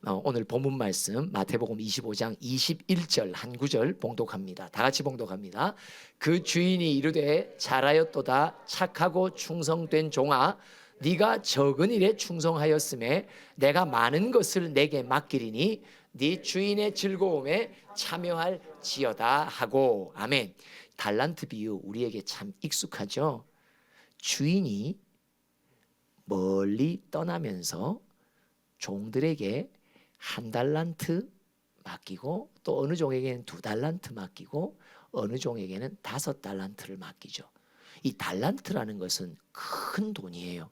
오늘 본문 말씀 마태복음 25장 21절 한 구절 봉독합니다. 다 같이 봉독합니다. 그 주인이 이르되 잘하였도다 착하고 충성된 종아, 네가 적은 일에 충성하였음에 내가 많은 것을 내게 맡기리니 네 주인의 즐거움에 참여할지어다 하고. 아멘. 달란트 비유 우리에게 참 익숙하죠. 주인이 멀리 떠나면서 종들에게 1달란트 맡기고 또 어느 종에게는 2달란트 맡기고 어느 종에게는 5달란트를 맡기죠. 이 달란트라는 것은 큰 돈이에요.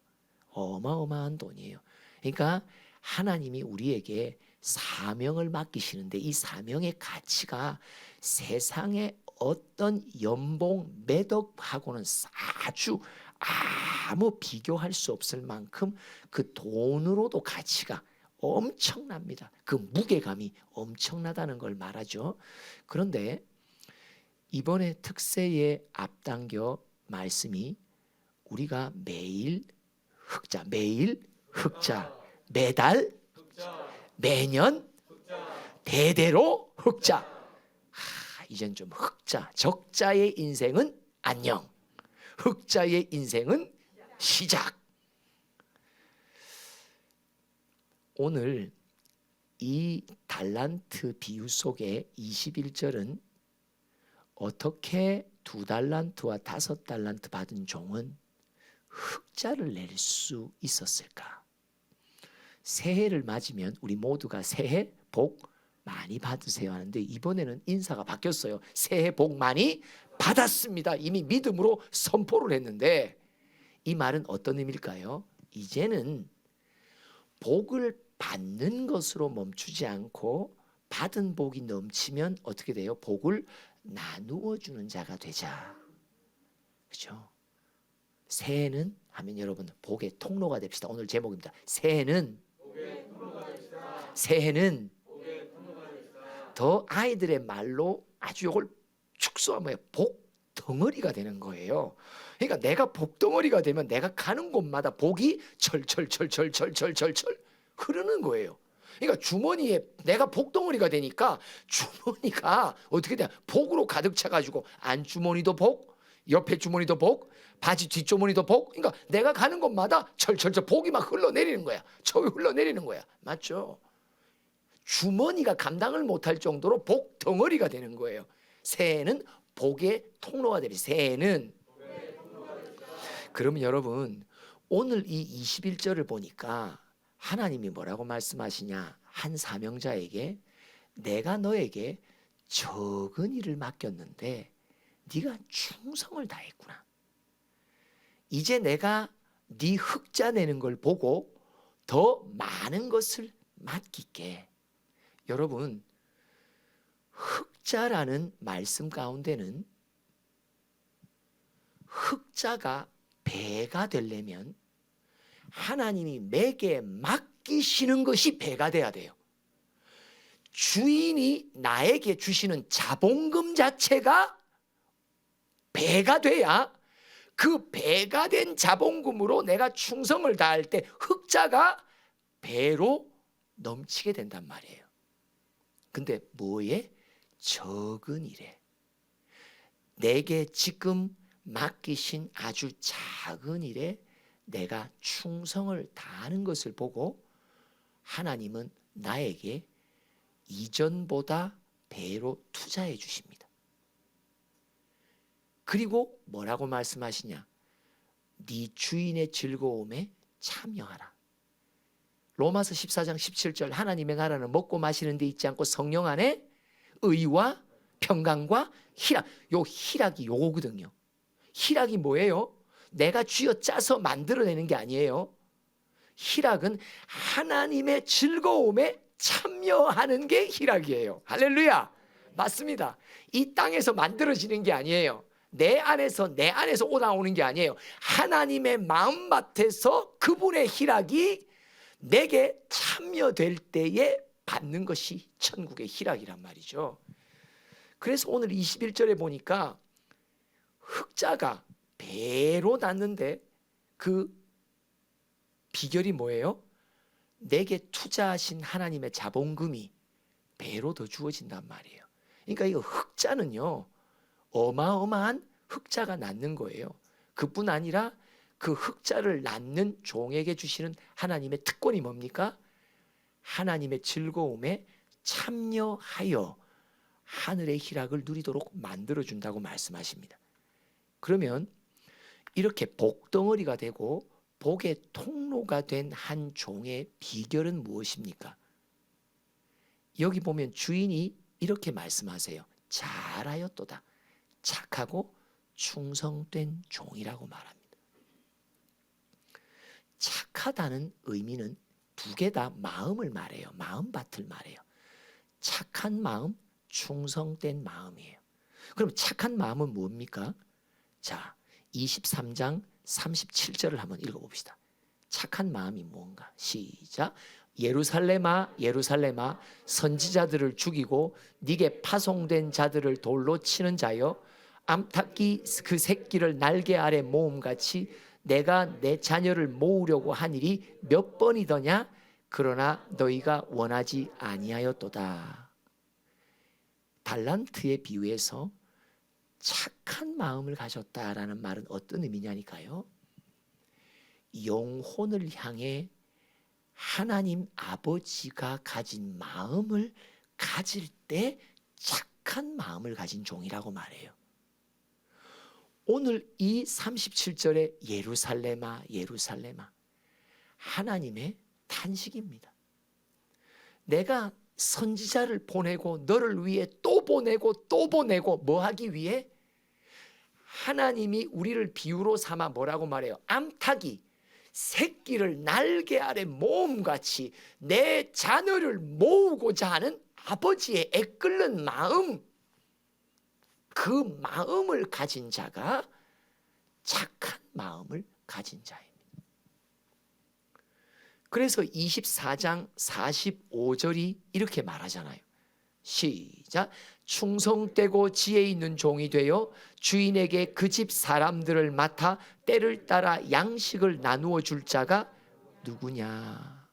어마어마한 돈이에요. 그러니까 하나님이 우리에게 사명을 맡기시는데 이 사명의 가치가 세상의 어떤 연봉 매덕하고는 아주 아무 비교할 수 없을 만큼 그 돈으로도 가치가 엄청납니다. 그 무게감이 엄청나다는 걸 말하죠. 그런데 이번에 특세에 앞당겨 말씀이 우리가 매일 흑자, 매달, 매년, 대대로 흑자. 이젠 좀 흑자, 적자의 인생은 안녕. 흑자의 인생은 시작. 오늘 이 달란트 비유 속에 21절은 어떻게 2달란트와 5달란트 받은 종은 흑자를 낼 수 있었을까? 새해를 맞으면 우리 모두가 새해 복 많이 받으세요 하는데 이번에는 인사가 바뀌었어요. 새해 복 많이 받았습니다. 이미 믿음으로 선포를 했는데 이 말은 어떤 의미일까요? 이제는 복을 받는 것으로 멈추지 않고 받은 복이 넘치면 어떻게 돼요? 복을 나누어 주는 자가 되자. 그렇죠? 새해는 하면 여러분 복의 통로가 됩시다. 오늘 제목입니다. 새해는 더 아이들의 말로 아주 이걸 축소하면 복 덩어리가 되는 거예요. 그러니까 내가 복 덩어리가 되면 내가 가는 곳마다 복이 철철철철철철철철 흐르는 거예요. 그러니까 주머니에 내가 복 덩어리가 되니까 주머니가 어떻게 돼? 복으로 가득 차가지고 안주머니도 복, 옆에 주머니도 복, 바지 뒷주머니도 복. 그러니까 내가 가는 곳마다 철철철 복이 막 흘러내리는 거야. 저기 흘러내리는 거야. 맞죠? 주머니가 감당을 못할 정도로 복 덩어리가 되는 거예요. 새해는 복의 통로가 되리. 새해는. 그러면 여러분 오늘 이 21절을 보니까 하나님이 뭐라고 말씀하시냐? 한 사명자에게 내가 너에게 적은 일을 맡겼는데 네가 충성을 다했구나. 이제 내가 네 흑자 내는 걸 보고 더 많은 것을 맡길게. 여러분 흑자라는 말씀 가운데는 흑자가 배가 되려면 하나님이 내게 맡기시는 것이 배가 돼야 돼요. 주인이 나에게 주시는 자본금 자체가 배가 돼야 그 배가 된 자본금으로 내가 충성을 다할 때 흑자가 배로 넘치게 된단 말이에요. 근데 뭐에? 적은 일에. 내게 지금 맡기신 아주 작은 일에 내가 충성을 다하는 것을 보고 하나님은 나에게 이전보다 배로 투자해 주십니다. 그리고 뭐라고 말씀하시냐? 네 주인의 즐거움에 참여하라. 로마서 14장 17절 하나님의 나라는 먹고 마시는 데 있지 않고 성령 안에 의와 평강과 희락. 요 희락이 요거거든요. 희락이 뭐예요? 내가 쥐어짜서 만들어내는 게 아니에요. 희락은 하나님의 즐거움에 참여하는 게 희락이에요. 할렐루야. 맞습니다. 이 땅에서 만들어지는 게 아니에요. 내 안에서 나오는 게 아니에요. 하나님의 마음밭에서 그분의 희락이 내게 참여될 때에 받는 것이 천국의 희락이란 말이죠. 그래서 오늘 21절에 보니까 흑자가 배로 났는데 그 비결이 뭐예요? 내게 투자하신 하나님의 자본금이 배로 더 주어진단 말이에요. 그러니까 이거 흑자는요, 어마어마한 흑자가 낳는 거예요. 그뿐 아니라 그 흑자를 낳는 종에게 주시는 하나님의 특권이 뭡니까? 하나님의 즐거움에 참여하여 하늘의 희락을 누리도록 만들어준다고 말씀하십니다. 그러면 이렇게 복덩어리가 되고 복의 통로가 된 한 종의 비결은 무엇입니까? 여기 보면 주인이 이렇게 말씀하세요. 잘하였도다. 착하고 충성된 종이라고 말합니다. 착하다는 의미는 두 개 다 마음을 말해요. 마음밭을 말해요. 착한 마음, 충성된 마음이에요. 그럼 착한 마음은 뭡니까? 자, 23장 37절을 한번 읽어봅시다. 착한 마음이 뭔가? 시작. 예루살렘아 예루살렘아 선지자들을 죽이고 네게 파송된 자들을 돌로 치는 자여, 암탉이 그 새끼를 날개 아래 모음같이 내가 내 자녀를 모으려고 한 일이 몇 번이더냐? 그러나 너희가 원하지 아니하였도다. 달란트에 비유해서 착한 마음을 가졌다라는 말은 어떤 의미냐니까요. 영혼을 향해 하나님 아버지가 가진 마음을 가질 때 착한 마음을 가진 종이라고 말해요. 오늘 이 37절의 예루살렘아 예루살렘아, 하나님의 탄식입니다. 내가 선지자를 보내고 너를 위해 또 보내고 또 보내고 뭐 하기 위해? 하나님이 우리를 비유로 삼아 뭐라고 말해요? 암탉이 새끼를 날개 아래 모음같이 내 자녀를 모으고자 하는 아버지의 애끓는 마음, 그 마음을 가진 자가 착한 마음을 가진 자입니다. 그래서 24장 45절이 이렇게 말하잖아요. 시작. 충성되고 지혜 있는 종이 되어 주인에게 그 집 사람들을 맡아 때를 따라 양식을 나누어 줄 자가 누구냐?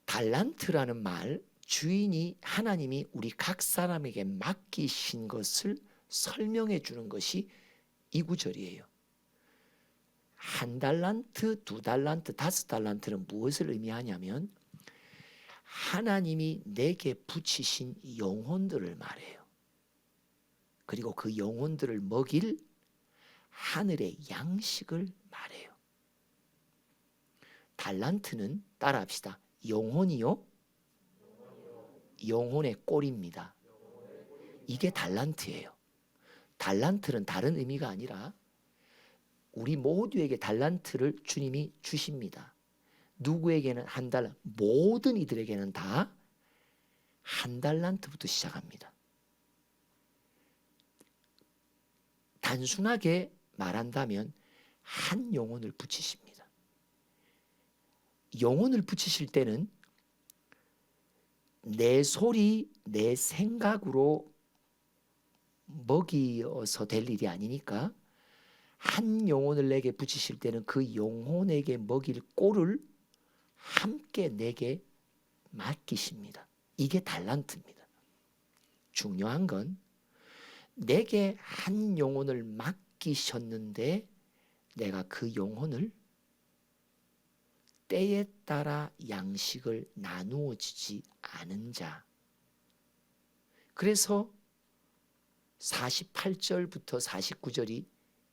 달란트라는 말, 주인이 하나님이 우리 각 사람에게 맡기신 것을 설명해 주는 것이 이 구절이에요. 한 달란트, 두 달란트, 다섯 달란트는 무엇을 의미하냐면 하나님이 내게 붙이신 영혼들을 말해요. 그리고 그 영혼들을 먹일 하늘의 양식을 말해요. 달란트는 따라합시다. 영혼이요? 영혼의 꼴입니다. 이게 달란트예요. 달란트는 다른 의미가 아니라 우리 모두에게 달란트를 주님이 주십니다. 누구에게는 한 달란트, 모든 이들에게는 다 한 달란트부터 시작합니다. 단순하게 말한다면 한 영혼을 붙이십니다. 영혼을 붙이실 때는 내 소리, 내 생각으로 먹이어서 될 일이 아니니까 한 영혼을 내게 붙이실 때는 그 영혼에게 먹일 꼴을 함께 내게 맡기십니다. 이게 달란트입니다. 중요한 건 내게 한 영혼을 맡기셨는데 내가 그 영혼을 때에 따라 양식을 나누어 주지 않은 자. 그래서 48절부터 49절이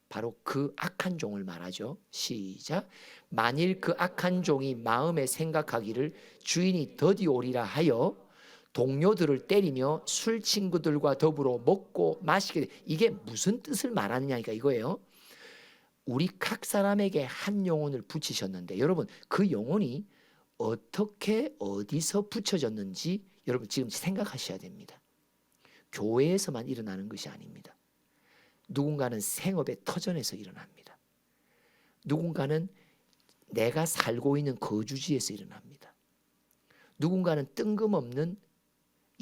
바로 그 악한 종을 말하죠. 시작. 만일 그 악한 종이 마음에 생각하기를 주인이 더디 오리라 하여 동료들을 때리며 술 친구들과 더불어 먹고 마시게 돼. 이게 무슨 뜻을 말하느냐니까 이거예요. 우리 각 사람에게 한 영혼을 붙이셨는데 여러분 그 영혼이 어떻게 어디서 붙여졌는지 여러분 지금 생각하셔야 됩니다. 교회에서만 일어나는 것이 아닙니다. 누군가는 생업의 터전에서 일어납니다. 누군가는 내가 살고 있는 거주지에서 일어납니다. 누군가는 뜬금없는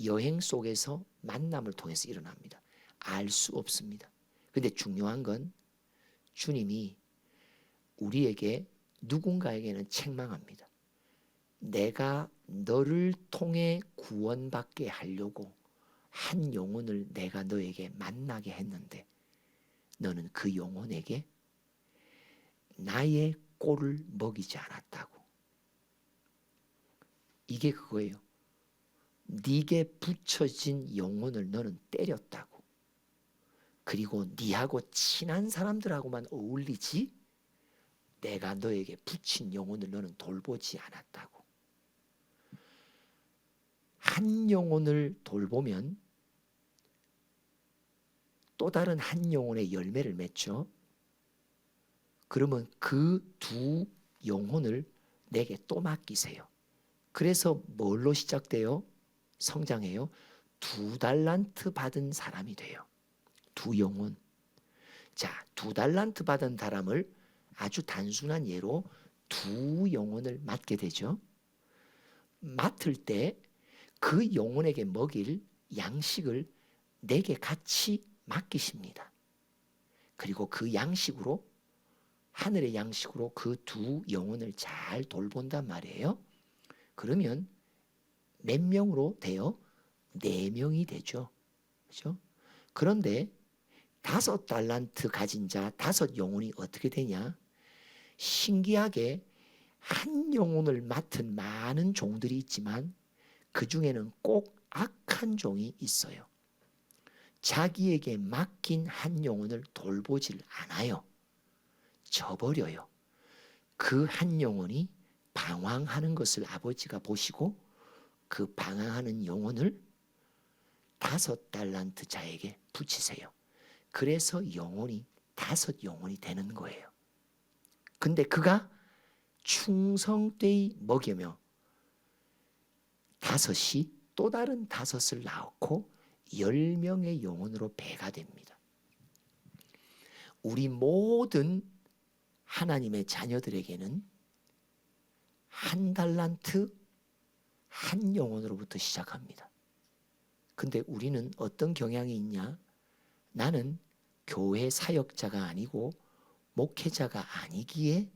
여행 속에서 만남을 통해서 일어납니다. 알 수 없습니다. 그런데 중요한 건 주님이 우리에게 누군가에게는 책망합니다. 내가 너를 통해 구원받게 하려고 한 영혼을 내가 너에게 만나게 했는데 너는 그 영혼에게 나의 꼴을 먹이지 않았다고. 이게 그거예요. 네게 붙여진 영혼을 너는 때렸다고. 그리고 네하고 친한 사람들하고만 어울리지 내가 너에게 붙인 영혼을 너는 돌보지 않았다고. 한 영혼을 돌보면 또 다른 한 영혼의 열매를 맺죠. 그러면 그 두 영혼을 내게 또 맡기세요. 그래서 뭘로 시작돼요? 성장해요. 2달란트 받은 사람이 돼요. 2영혼. 자, 2달란트 받은 사람을 아주 단순한 예로 2영혼을 맡게 되죠. 맡을 때 그 영혼에게 먹일 양식을 내게 같이 맡기십니다. 그리고 그 양식으로, 하늘의 양식으로 그 2영혼을 잘 돌본단 말이에요. 그러면 몇 명으로 돼요? 4명이 되죠. 그렇죠? 그런데 5달란트 가진 자 5영혼이 어떻게 되냐? 신기하게 한 영혼을 맡은 많은 종들이 있지만 그 중에는 꼭 악한 종이 있어요. 자기에게 맡긴 한 영혼을 돌보질 않아요. 저버려요. 그 한 영혼이 방황하는 것을 아버지가 보시고 그 방황하는 영혼을 5달란트 자에게 붙이세요. 그래서 영혼이 5영혼이 되는 거예요. 근데 그가 충성되이 먹이며 5이 또 다른 5을 낳고 10명의 영혼으로 배가 됩니다. 우리 모든 하나님의 자녀들에게는 1달란트 한 영혼으로부터 시작합니다. 근데 우리는 어떤 경향이 있냐? 나는 교회 사역자가 아니고 목회자가 아니기에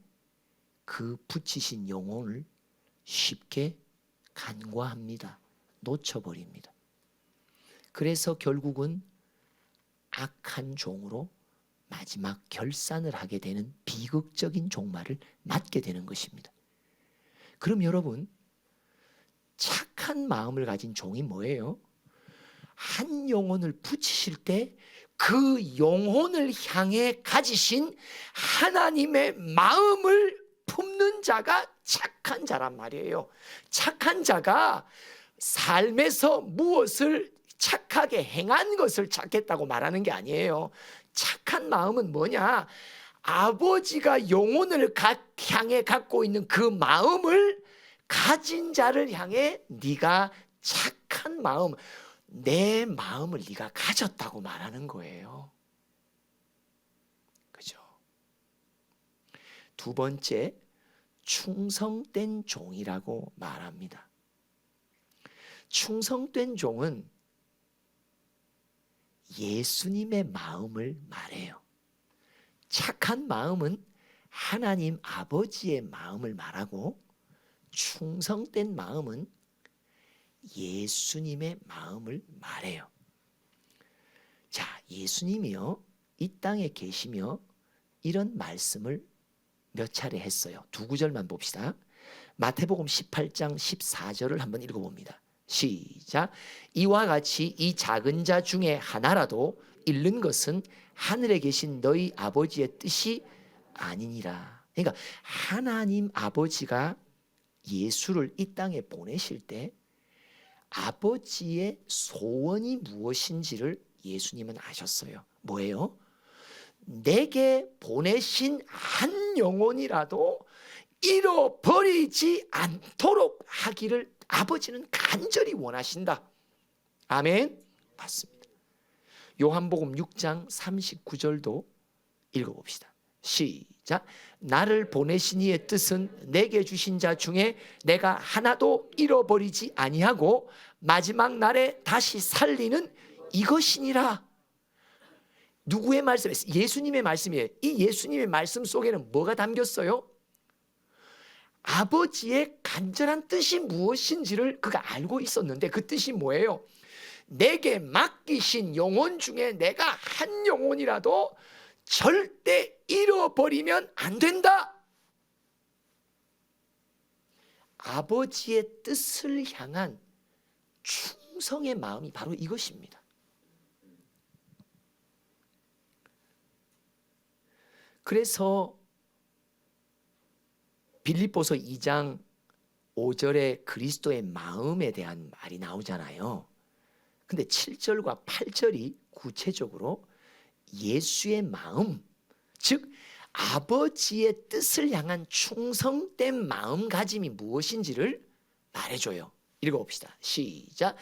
그 붙이신 영혼을 쉽게 간과합니다. 놓쳐버립니다. 그래서 결국은 악한 종으로 마지막 결산을 하게 되는 비극적인 종말을 맞게 되는 것입니다. 그럼 여러분, 착한 마음을 가진 종이 뭐예요? 한 영혼을 붙이실 때 그 영혼을 향해 가지신 하나님의 마음을 품는 자가 착한 자란 말이에요. 착한 자가 삶에서 무엇을 착하게 행한 것을 찾겠다고 말하는 게 아니에요. 착한 마음은 뭐냐? 아버지가 영혼을 향해 갖고 있는 그 마음을 가진 자를 향해 네가 착한 마음, 내 마음을 네가 가졌다고 말하는 거예요. 그죠? 두 번째, 충성된 종이라고 말합니다. 충성된 종은 예수님의 마음을 말해요. 착한 마음은 하나님 아버지의 마음을 말하고 충성된 마음은 예수님의 마음을 말해요. 자, 예수님이요, 이 땅에 계시며 이런 말씀을 몇 차례 했어요. 2구절만 봅시다. 마태복음 18장 14절을 한번 읽어봅니다. 시작. 이와 같이 이 작은 자 중에 하나라도 잃는 것은 하늘에 계신 너희 아버지의 뜻이 아니니라. 그러니까 하나님 아버지가 예수를 이 땅에 보내실 때 아버지의 소원이 무엇인지를 예수님은 아셨어요. 뭐예요? 내게 보내신 한 영혼이라도 잃어버리지 않도록 하기를 아버지는 간절히 원하신다. 아멘. 맞습니다. 요한복음 6장 39절도 읽어봅시다. 시작. 나를 보내신 이의 뜻은 내게 주신 자 중에 내가 하나도 잃어버리지 아니하고 마지막 날에 다시 살리는 이것이니라. 누구의 말씀이에요? 예수님의 말씀이에요. 이 예수님의 말씀 속에는 뭐가 담겼어요? 아버지의 간절한 뜻이 무엇인지를 그가 알고 있었는데, 그 뜻이 뭐예요? 내게 맡기신 영혼 중에 내가 한 영혼이라도 절대 잃어버리면 안 된다. 아버지의 뜻을 향한 충성의 마음이 바로 이것입니다. 그래서 빌립보서 2장 5절에 그리스도의 마음에 대한 말이 나오잖아요. 근데 7절과 8절이 구체적으로 예수의 마음, 즉 아버지의 뜻을 향한 충성된 마음가짐이 무엇인지를 말해줘요. 읽어봅시다. 시작.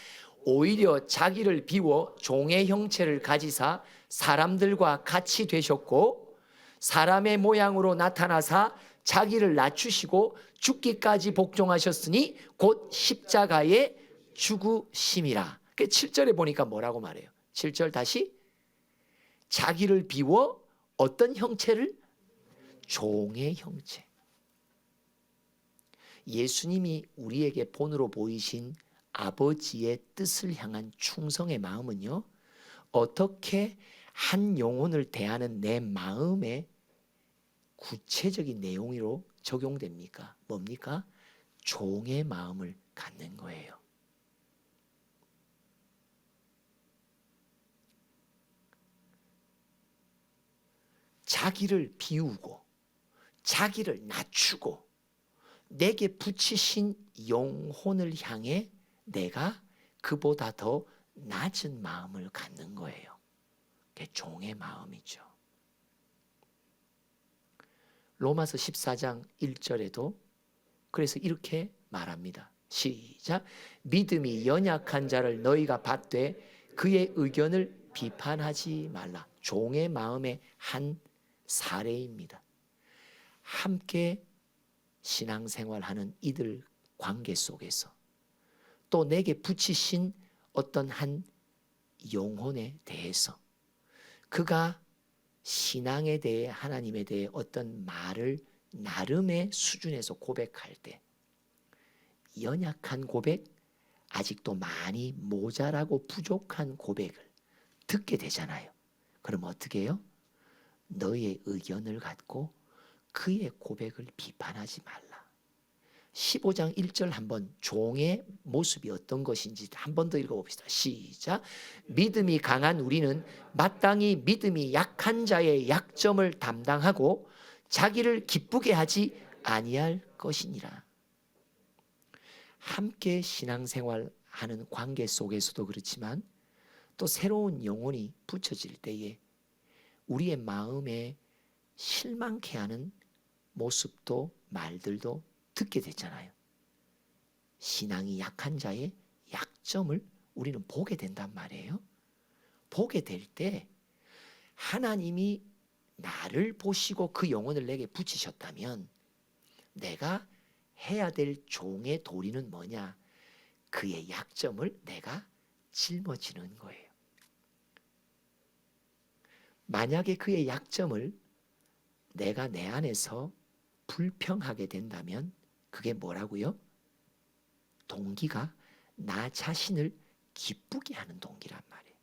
오히려 자기를 비워 종의 형체를 가지사 사람들과 같이 되셨고 사람의 모양으로 나타나사 자기를 낮추시고 죽기까지 복종하셨으니 곧 십자가에 죽으심이라. 7절에 보니까 뭐라고 말해요? 7절 다시. 자기를 비워 어떤 형체를? 종의 형체. 예수님이 우리에게 본으로 보이신 아버지의 뜻을 향한 충성의 마음은요, 어떻게 한 영혼을 대하는 내 마음에 구체적인 내용으로 적용됩니까? 뭡니까? 종의 마음을 갖는 거예요. 자기를 비우고 자기를 낮추고 내게 붙이신 영혼을 향해 내가 그보다 더 낮은 마음을 갖는 거예요. 그게 종의 마음이죠. 로마서 14장 1절에도 그래서 이렇게 말합니다. 시작. 믿음이 연약한 자를 너희가 받되 그의 의견을 비판하지 말라. 종의 마음의 한 사례입니다. 함께 신앙생활하는 이들 관계 속에서 또 내게 붙이신 어떤 한 영혼에 대해서 그가 신앙에 대해 하나님에 대해 어떤 말을 나름의 수준에서 고백할 때 연약한 고백, 아직도 많이 모자라고 부족한 고백을 듣게 되잖아요. 그럼 어떻게 해요? 너의 의견을 갖고 그의 고백을 비판하지 말라. 15장 1절 한번 종의 모습이 어떤 것인지 한 번 더 읽어봅시다. 시작. 믿음이 강한 우리는 마땅히 믿음이 약한 자의 약점을 담당하고 자기를 기쁘게 하지 아니할 것이니라. 함께 신앙생활하는 관계 속에서도 그렇지만 또 새로운 영혼이 붙여질 때에 우리의 마음에 실망케 하는 모습도 말들도 듣게 됐잖아요. 신앙이 약한 자의 약점을 우리는 보게 된단 말이에요. 보게 될 때 하나님이 나를 보시고 그 영혼을 내게 붙이셨다면 내가 해야 될 종의 도리는 뭐냐? 그의 약점을 내가 짊어지는 거예요. 만약에 그의 약점을 내가 내 안에서 불평하게 된다면 그게 뭐라고요? 동기가 나 자신을 기쁘게 하는 동기란 말이에요.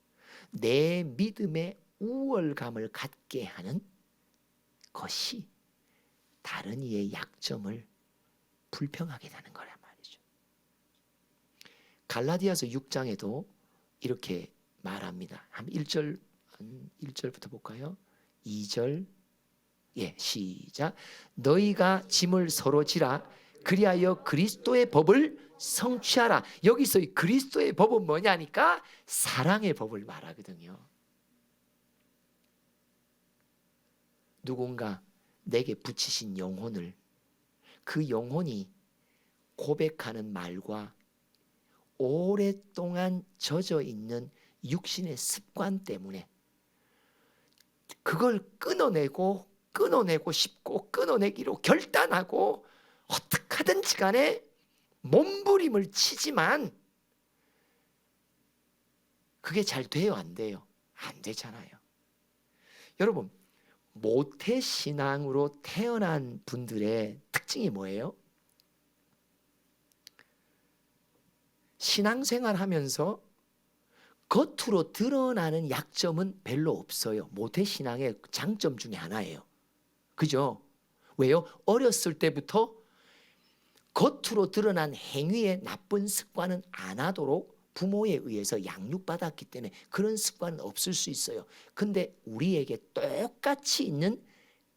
내 믿음의 우월감을 갖게 하는 것이 다른 이의 약점을 불평하게 되는 거란 말이죠. 갈라디아서 6장에도 이렇게 말합니다. 한 1절부터 볼까요? 2절. 시작. 너희가 짐을 서로 지라 그리하여 그리스도의 법을 성취하라. 여기서 이 그리스도의 법은 뭐냐니까 사랑의 법을 말하거든요. 누군가 내게 붙이신 영혼을 그 영혼이 고백하는 말과 오랫동안 젖어 있는 육신의 습관 때문에 그걸 끊어내고 싶고 끊어내기로 결단하고 어떻게 하든지 간에 몸부림을 치지만 그게 잘 돼요, 안 돼요? 안 되잖아요. 여러분, 모태신앙으로 태어난 분들의 특징이 뭐예요? 신앙생활 하면서 겉으로 드러나는 약점은 별로 없어요. 모태신앙의 장점 중에 하나예요. 그죠? 왜요? 어렸을 때부터 겉으로 드러난 행위의 나쁜 습관은 안 하도록 부모에 의해서 양육받았기 때문에 그런 습관은 없을 수 있어요. 근데 우리에게 똑같이 있는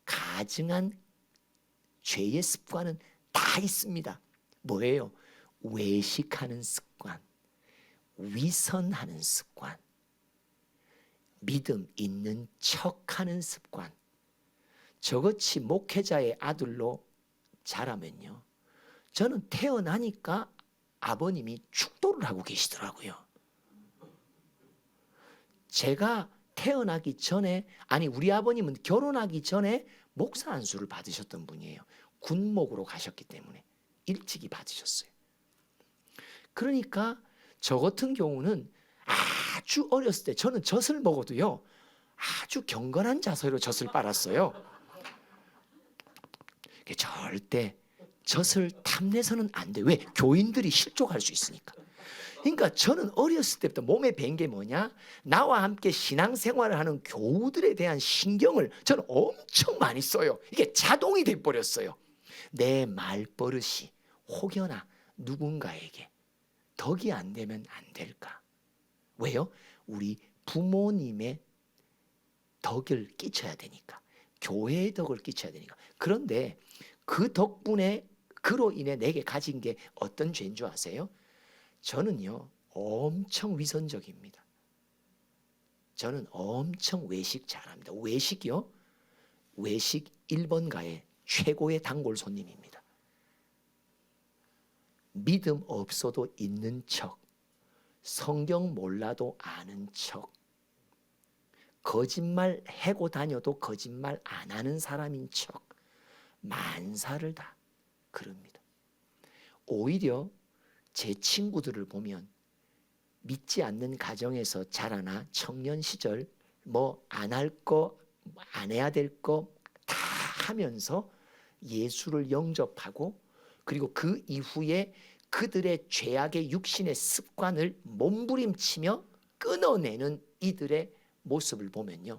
가증한 죄의 습관은 다 있습니다. 뭐예요? 외식하는 습관, 위선하는 습관, 믿음 있는 척하는 습관. 저같이 목회자의 아들로 자라면요, 저는 태어나니까 아버님이 축도를 하고 계시더라고요. 제가 태어나기 전에, 아니 우리 아버님은 결혼하기 전에 목사 안수를 받으셨던 분이에요. 군목으로 가셨기 때문에 일찍이 받으셨어요. 그러니까 저 같은 경우는 아주 어렸을 때 저는 젖을 먹어도요, 아주 경건한 자세로 젖을 빨았어요. 절대 젖을 탐내서는 안 돼. 왜? 교인들이 실족할 수 있으니까. 그러니까 저는 어렸을 때부터 몸에 밴 게 뭐냐? 나와 함께 신앙생활을 하는 교우들에 대한 신경을 저는 엄청 많이 써요. 이게 자동이 돼버렸어요. 내 말버릇이 혹여나 누군가에게 덕이 안 되면 안 될까? 왜요? 우리 부모님의 덕을 끼쳐야 되니까. 교회의 덕을 끼쳐야 되니까. 그런데 그 덕분에 그로 인해 내게 가진 게 어떤 죄인 줄 아세요? 저는요 엄청 위선적입니다. 저는 엄청 외식 잘합니다. 외식이요? 외식 1번가의 최고의 단골 손님입니다. 믿음 없어도 있는 척, 성경 몰라도 아는 척, 거짓말 해고 다녀도 거짓말 안 하는 사람인 척, 만사를 다 그럽니다. 오히려 제 친구들을 보면 믿지 않는 가정에서 자라나 청년 시절 뭐 안 할 거, 안 해야 될 거 다 하면서 예수를 영접하고, 그리고 그 이후에 그들의 죄악의 육신의 습관을 몸부림치며 끊어내는 이들의 모습을 보면요,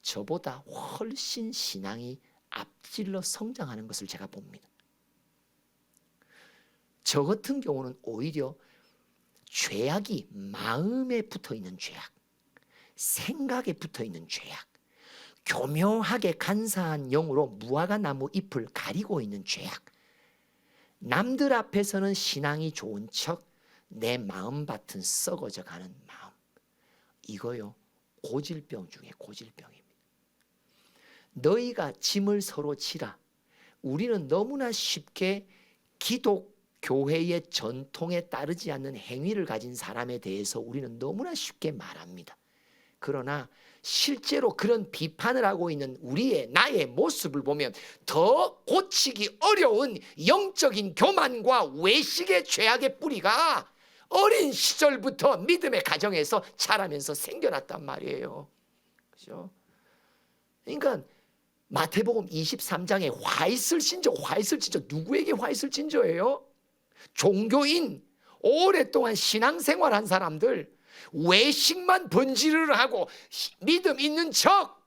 저보다 훨씬 신앙이 앞질러 성장하는 것을 제가 봅니다. 저 같은 경우는 오히려 죄악이 마음에 붙어있는 죄악, 생각에 붙어있는 죄악, 교묘하게 간사한 영으로 무화과 나무 잎을 가리고 있는 죄악, 남들 앞에서는 신앙이 좋은 척 내 마음밭은 썩어져가는 마음, 이거요 고질병 중에 고질병입니다. 너희가 짐을 서로 지라. 우리는 너무나 쉽게 기독교회의 전통에 따르지 않는 행위를 가진 사람에 대해서 우리는 너무나 쉽게 말합니다. 그러나 실제로 그런 비판을 하고 있는 나의 모습을 보면 더 고치기 어려운 영적인 교만과 외식의 죄악의 뿌리가 어린 시절부터 믿음의 가정에서 자라면서 생겨났단 말이에요. 그렇죠? 그러니까 마태복음 23장에 화 있을 진저 누구에게 화 있을 진저예요? 종교인, 오랫동안 신앙생활한 사람들, 외식만 번지르르 하고 믿음 있는 척,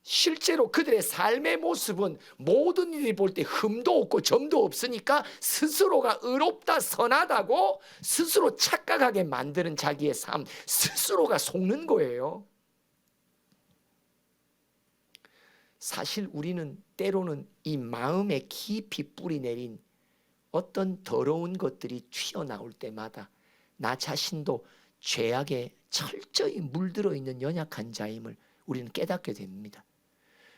실제로 그들의 삶의 모습은 모든 이들이 볼 때 흠도 없고 점도 없으니까 스스로가 의롭다 선하다고 스스로 착각하게 만드는 자기의 삶, 스스로가 속는 거예요. 사실 우리는 때로는 이 마음에 깊이 뿌리 내린 어떤 더러운 것들이 튀어나올 때마다 나 자신도 죄악에 철저히 물들어 있는 연약한 자임을 우리는 깨닫게 됩니다.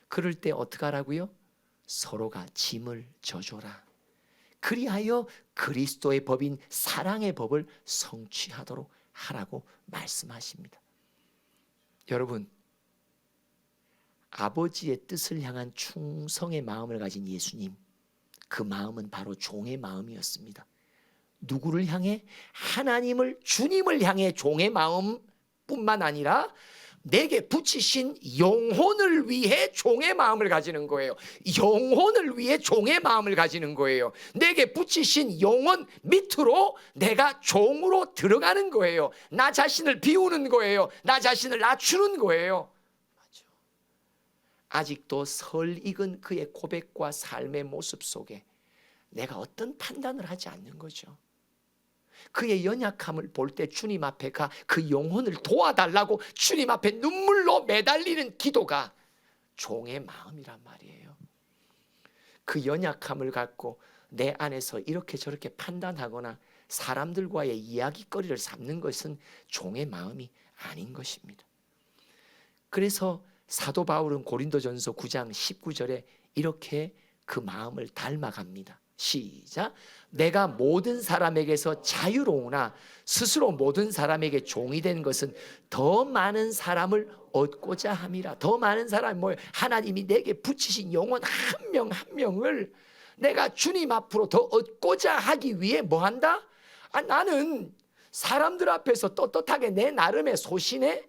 그럴 때 어떻게 하라고요? 서로가 짐을 져줘라. 그리하여 그리스도의 법인 사랑의 법을 성취하도록 하라고 말씀하십니다. 여러분, 아버지의 뜻을 향한 충성의 마음을 가진 예수님, 그 마음은 바로 종의 마음이었습니다. 누구를 향해? 하나님을, 주님을 향해 종의 마음뿐만 아니라 내게 붙이신 영혼을 위해 종의 마음을 가지는 거예요. 영혼을 위해 종의 마음을 가지는 거예요. 내게 붙이신 영혼 밑으로 내가 종으로 들어가는 거예요. 나 자신을 비우는 거예요. 나 자신을 낮추는 거예요. 아직도 설익은 그의 고백과 삶의 모습 속에 내가 어떤 판단을 하지 않는 거죠. 그의 연약함을 볼 때 주님 앞에 가 그 영혼을 도와달라고 주님 앞에 눈물로 매달리는 기도가 종의 마음이란 말이에요. 그 연약함을 갖고 내 안에서 이렇게 저렇게 판단하거나 사람들과의 이야기거리를 삼는 것은 종의 마음이 아닌 것입니다. 그래서 사도 바울은 고린도전서 9장 19절에 이렇게 그 마음을 닮아갑니다. 시작. 내가 모든 사람에게서 자유로우나 스스로 모든 사람에게 종이 된 것은 더 많은 사람을 얻고자 함이라. 더 많은 사람, 하나님이 내게 붙이신 영혼 한 명 한 명을 내가 주님 앞으로 더 얻고자 하기 위해 뭐 한다? 나는 사람들 앞에서 떳떳하게 내 나름의 소신에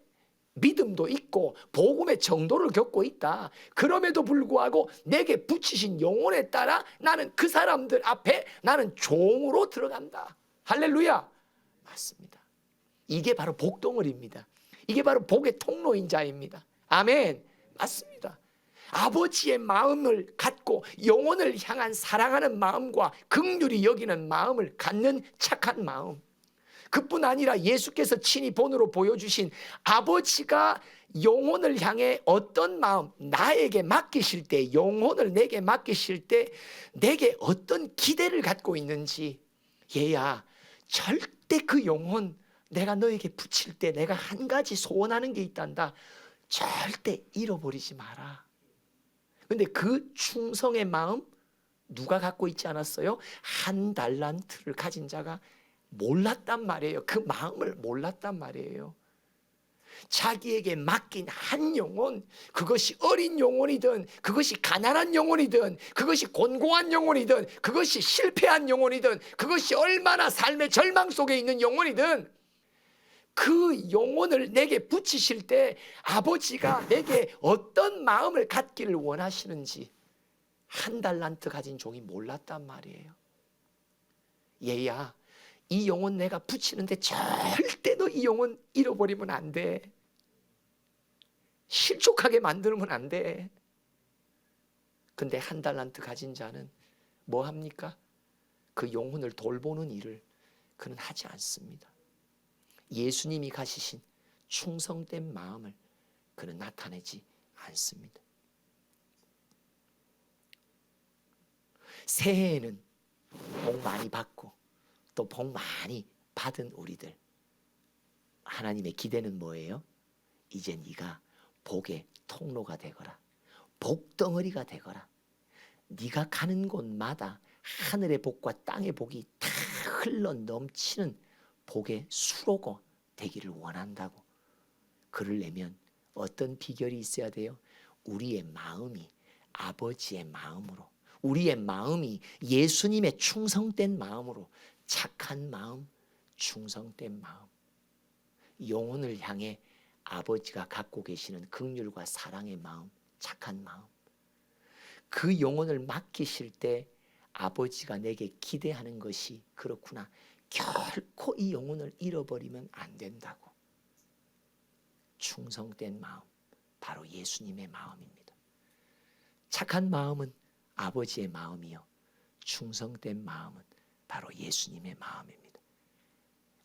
믿음도 있고 복음의 정도를 겪고 있다. 그럼에도 불구하고 내게 붙이신 영혼에 따라 나는 그 사람들 앞에 나는 종으로 들어간다. 할렐루야. 맞습니다. 이게 바로 복덩어리입니다. 이게 바로 복의 통로인 자입니다. 아멘. 맞습니다. 아버지의 마음을 갖고 영혼을 향한 사랑하는 마음과 긍휼히 여기는 마음을 갖는 착한 마음, 그뿐 아니라 예수께서 친히 본으로 보여주신 아버지가 영혼을 향해 어떤 마음, 나에게 맡기실 때, 영혼을 내게 맡기실 때 내게 어떤 기대를 갖고 있는지, 얘야 절대 그 영혼 내가 너에게 붙일 때 내가 한 가지 소원하는 게 있단다. 절대 잃어버리지 마라. 근데 그 충성의 마음 누가 갖고 있지 않았어요? 한 달란트를 가진 자가 몰랐단 말이에요. 그 마음을 몰랐단 말이에요. 자기에게 맡긴 한 영혼, 그것이 어린 영혼이든 그것이 가난한 영혼이든 그것이 곤고한 영혼이든 그것이 실패한 영혼이든 그것이 얼마나 삶의 절망 속에 있는 영혼이든 그 영혼을 내게 붙이실 때 아버지가 내게 어떤 마음을 갖기를 원하시는지 한 달란트 가진 종이 몰랐단 말이에요. 얘야, 이 영혼 내가 붙이는데 절대 너 이 영혼 잃어버리면 안 돼. 실족하게 만들면 안 돼. 근데 한 달란트 가진 자는 뭐 합니까? 그 영혼을 돌보는 일을 그는 하지 않습니다. 예수님이 가지신 충성된 마음을 그는 나타내지 않습니다. 새해에는 복 많이 받고 또 복 많이 받은 우리들, 하나님의 기대는 뭐예요? 이제 네가 복의 통로가 되거라. 복덩어리가 되거라. 네가 가는 곳마다 하늘의 복과 땅의 복이 다 흘러 넘치는 복의 수로가 되기를 원한다고. 그러려면 어떤 비결이 있어야 돼요? 우리의 마음이 아버지의 마음으로, 우리의 마음이 예수님의 충성된 마음으로, 착한 마음, 충성된 마음, 영혼을 향해 아버지가 갖고 계시는 긍휼과 사랑의 마음, 착한 마음, 그 영혼을 맡기실 때 아버지가 내게 기대하는 것이 그렇구나, 결코 이 영혼을 잃어버리면 안 된다고. 충성된 마음, 바로 예수님의 마음입니다. 착한 마음은 아버지의 마음이요, 충성된 마음은 바로 예수님의 마음입니다.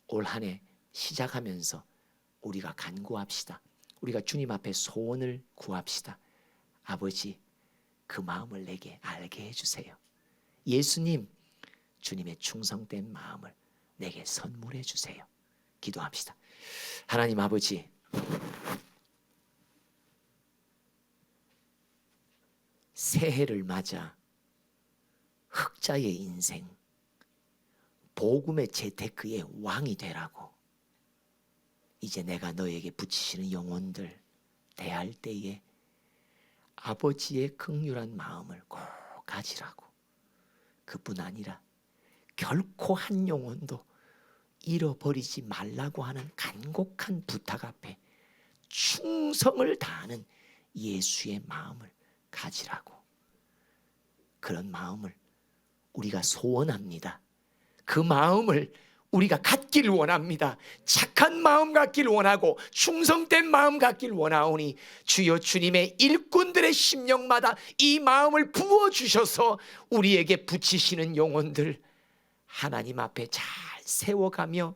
올 한 해 시작하면서 우리가 간구합시다. 우리가 주님 앞에 소원을 구합시다. 아버지, 그 마음을 내게 알게 해주세요. 예수님, 주님의 충성된 마음을 내게 선물해 주세요. 기도합시다. 하나님 아버지, 새해를 맞아 흑자의 인생, 복음의 재테크의 왕이 되라고 이제 내가 너에게 붙이시는 영혼들 대할 때에 아버지의 긍휼한 마음을 꼭 가지라고. 그뿐 아니라 결코 한 영혼도 잃어버리지 말라고 하는 간곡한 부탁 앞에 충성을 다하는 예수의 마음을 가지라고. 그런 마음을 우리가 소원합니다. 그 마음을 우리가 갖길 원합니다. 착한 마음 갖길 원하고 충성된 마음 갖길 원하오니 주여 주님의 일꾼들의 심령마다 이 마음을 부어주셔서 우리에게 붙이시는 영혼들 하나님 앞에 잘 세워가며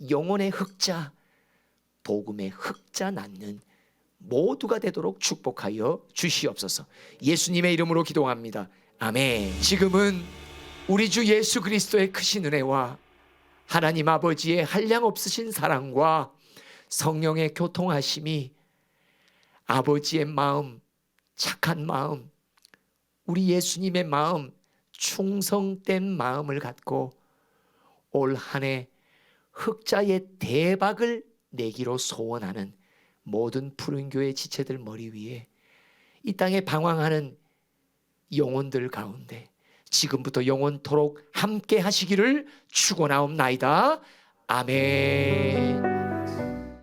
영혼의 흑자, 복음의 흑자 낳는 모두가 되도록 축복하여 주시옵소서. 예수님의 이름으로 기도합니다. 아멘. 지금은 우리 주 예수 그리스도의 크신 은혜와 하나님 아버지의 한량없으신 사랑과 성령의 교통하심이 아버지의 마음, 착한 마음, 우리 예수님의 마음, 충성된 마음을 갖고 올 한 해 흑자의 대박을 내기로 소원하는 모든 푸른교회 지체들 머리 위에 이 땅에 방황하는 영혼들 가운데 지금부터 영원토록 함께 하시기를 축원하옵나이다. 아멘.